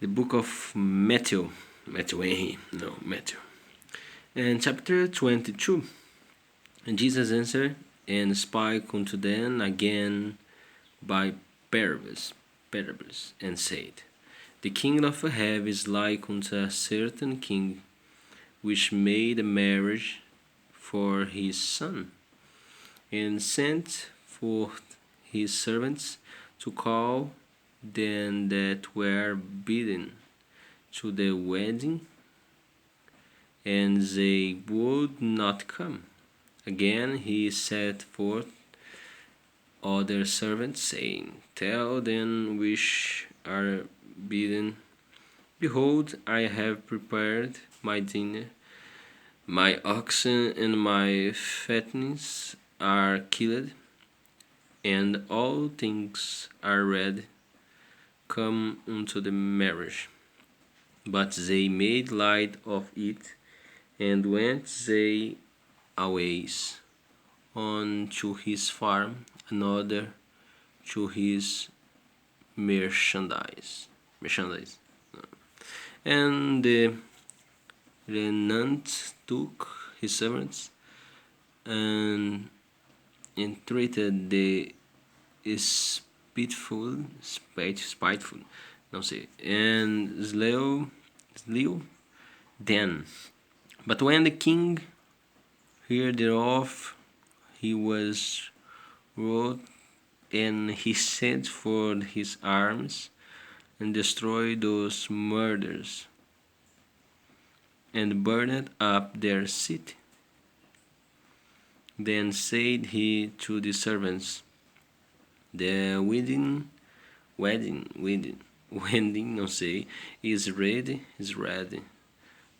the book of Matthew. Matthew. And chapter 22. And Jesus answered and spake unto them again by parables, and said, The kingdom of heaven is like unto a certain king, which made a marriage for his son, and sent forth his servants to call them that were bidden to the wedding, and they would not come. Again he sent forth other servants, saying, Tell them which are bidden, Behold, I have prepared my dinner. My oxen and my fatness are killed, and all things are ready. Come unto the marriage. But they made light of it, and went they aways, one to his farm, another to his merchandise. And the tenant took his servants and entreated the spiteful, and slew them. But when the king heard thereof, he was wroth, and he sent for his arms, and destroyed those murderers, and burned up their city. Then said he to the servants, The wedding, is ready,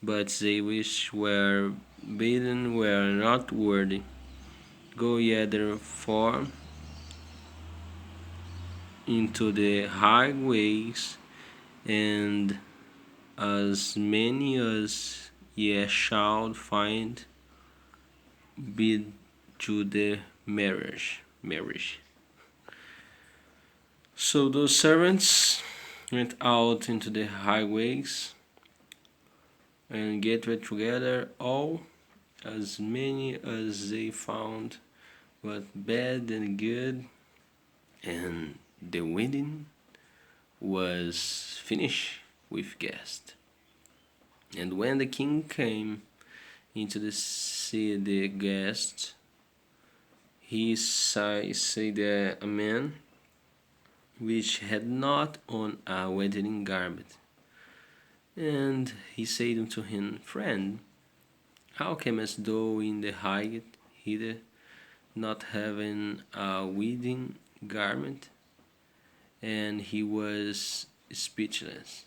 but they which were bidden were not worthy. Go ye therefore into the highways, and as many as ye shall find, bid to the marriage. So those servants went out into the highways and gathered together all, as many as they found, both bad and good, and the wedding was finished with guests. And when the king came into the see the guests, he said a man which had not on a wedding garment. And he said unto him, Friend, how camest thou in the height hither, not having a wedding garment? And he was speechless.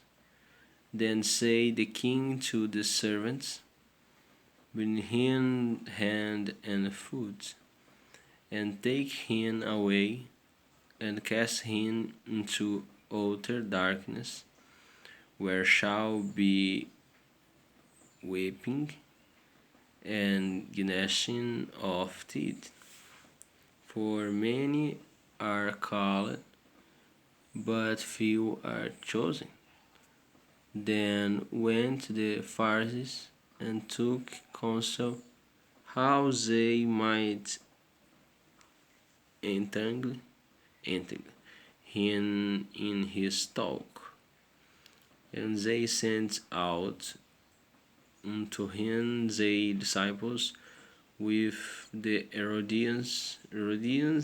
Then said the king to the servants, Bring him hand and foot, and take him away, and cast him into outer darkness, where shall be weeping and gnashing of teeth. For many are called, but few are chosen. Then went the Pharisees and took counsel how they might entangle him in his talk. And they sent out unto him the disciples with the Herodians,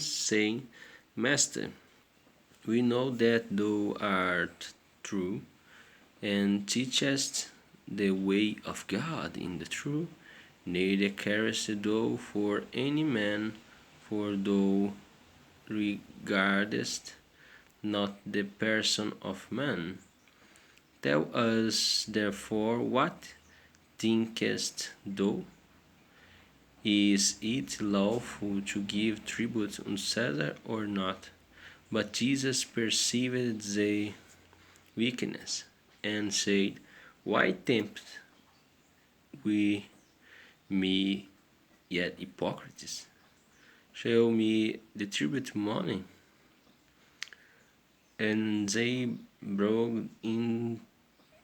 saying, Master, we know that thou art true, and teachest the way of God in the truth, neither carest thou for any man, for thou regardest not the person of man. Tell us therefore, what thinkest thou? Is it lawful to give tribute unto Caesar or not? But Jesus perceived their wickedness, and said, Why tempt we me, yet hypocrites? Show me the tribute money. And they brought in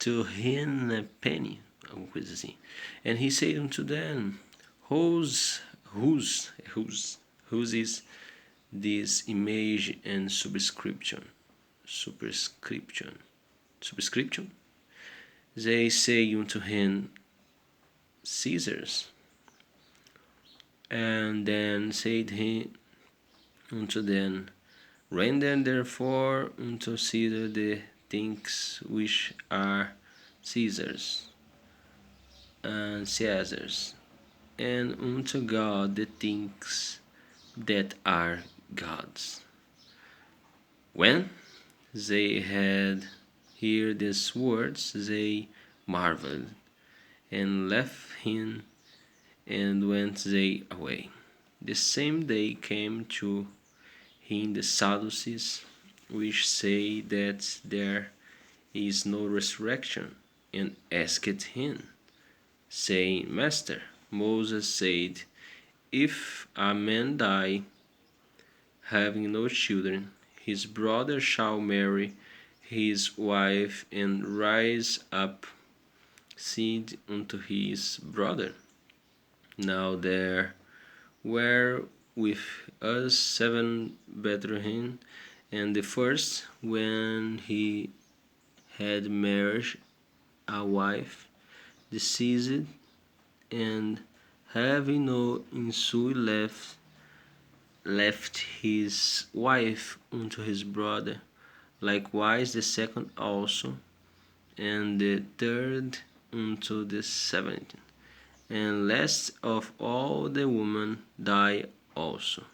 to him a penny, alguma coisa assim. And he said unto them, whose is this image and superscription? Superscription? They say unto him, Caesar's. And then said he unto them, render therefore unto Caesar the things which are Caesar's, and Caesar's, and unto God the things that are God's. When they had heard these words, they marveled, and left him, and went they away. The same day came to him the Sadducees, which say that there is no resurrection, and asked him, saying, Master, Moses said, if a man die, having no children, his brother shall marry his wife and rise up seed unto his brother. Now there were with us 7 brethren, and the first, when he had married a wife, deceased, and having no issue left his wife unto his brother. Likewise the second also, and the third unto the 7th. And last of all the woman die also.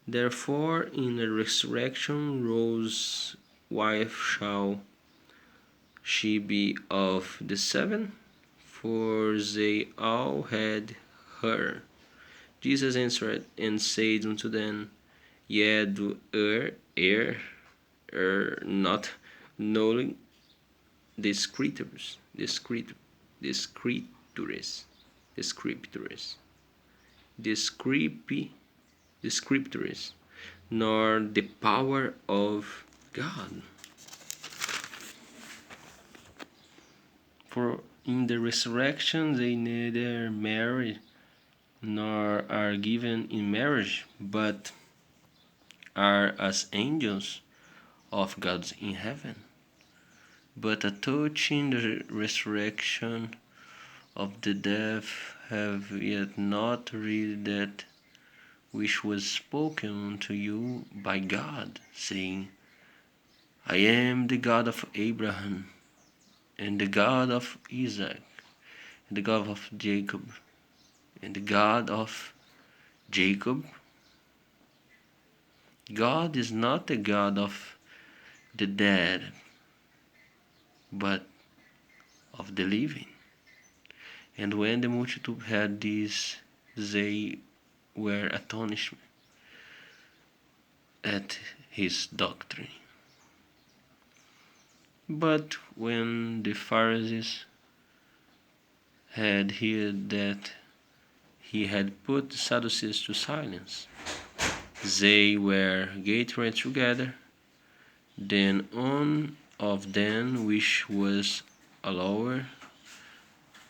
Therefore in the resurrection Rose's wife shall she be of the 7? For they all had her. Jesus answered and said unto them, Ye do err not, knowing the scriptures, the scriptures, nor the power of God. For in the resurrection they neither marry nor are given in marriage, but are as angels of God in heaven. But a touching the resurrection of the dead have yet not read that which was spoken unto you by God, saying, I am the God of Abraham, and the God of Isaac, and the God of Jacob, and the God of Jacob. God is not the God of the dead, but of the living. And when the multitude heard this, they were astonished at his doctrine. But when the Pharisees had heard that he had put the Sadducees to silence, they were gathered together. Then one of them, which was a lawyer,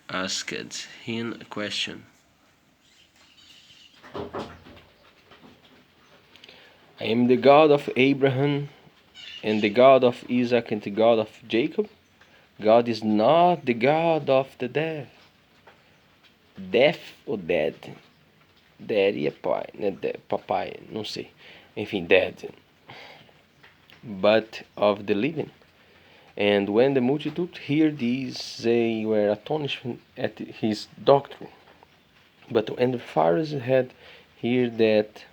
asked him a question. I am the God of Abraham, and the God of Isaac, and the God of Jacob. God is not the God of the dead. Deaf ou dead? Daddy é pai, né? Papai, não sei. Enfim, dead. But of the living. And when the multitude heard this, they were astonished at his doctrine. But when the Pharisees had heard that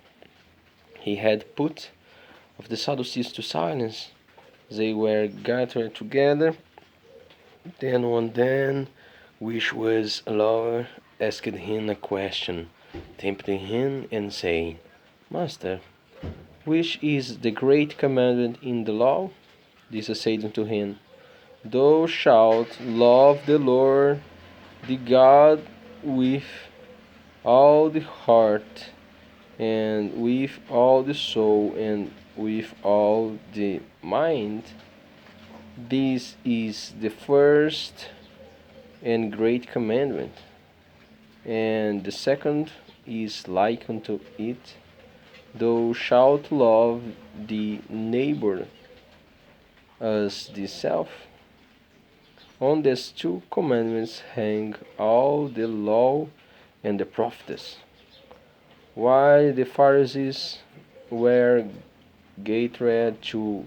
he had put of the Sadducees to silence, they were gathered together. Then one then, which was a lawyer, asked him a question, tempting him, and saying, Master, which is the great commandment in the law? Jesus said unto him, Thou shalt love the Lord thy God with all the heart, and with all the soul, and with all the mind, This is the first and great commandment, and the second is like unto it, thou shalt love the neighbor as thyself. On these two commandments hang all the law and the prophets. While the Pharisees were gathered to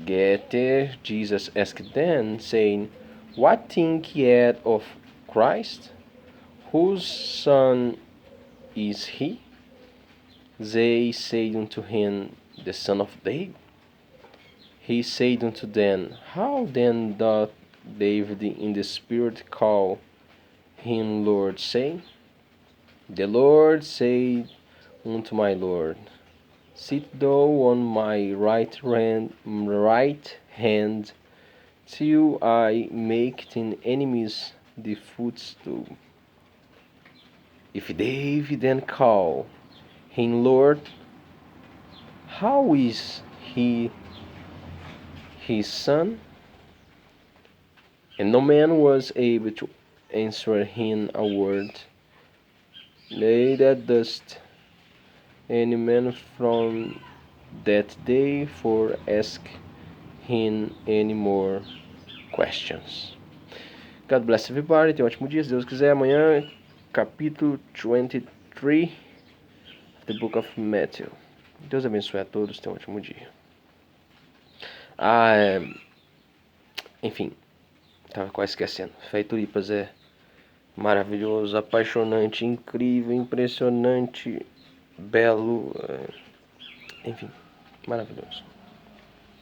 gather, Jesus asked them, saying, What think ye of Christ? Whose son is he? They said unto him, The son of David. He said unto them, How then doth David in the Spirit call him Lord, saying, The Lord said unto my Lord, Sit thou on my right hand, till I make thine enemies thy footstool. If David then call him Lord, how is he his son? And no man was able to answer him a word. Neither dost any man from that day for ask him any more questions. God bless everybody. Tenha um ótimo dia. Se Deus quiser, amanhã, capítulo 23 the Book of Matthew. Deus abençoe a todos. Tenha um ótimo dia. Enfim, tava quase esquecendo. Fé e Tulipas é maravilhoso, apaixonante, incrível, impressionante, belo, enfim, maravilhoso.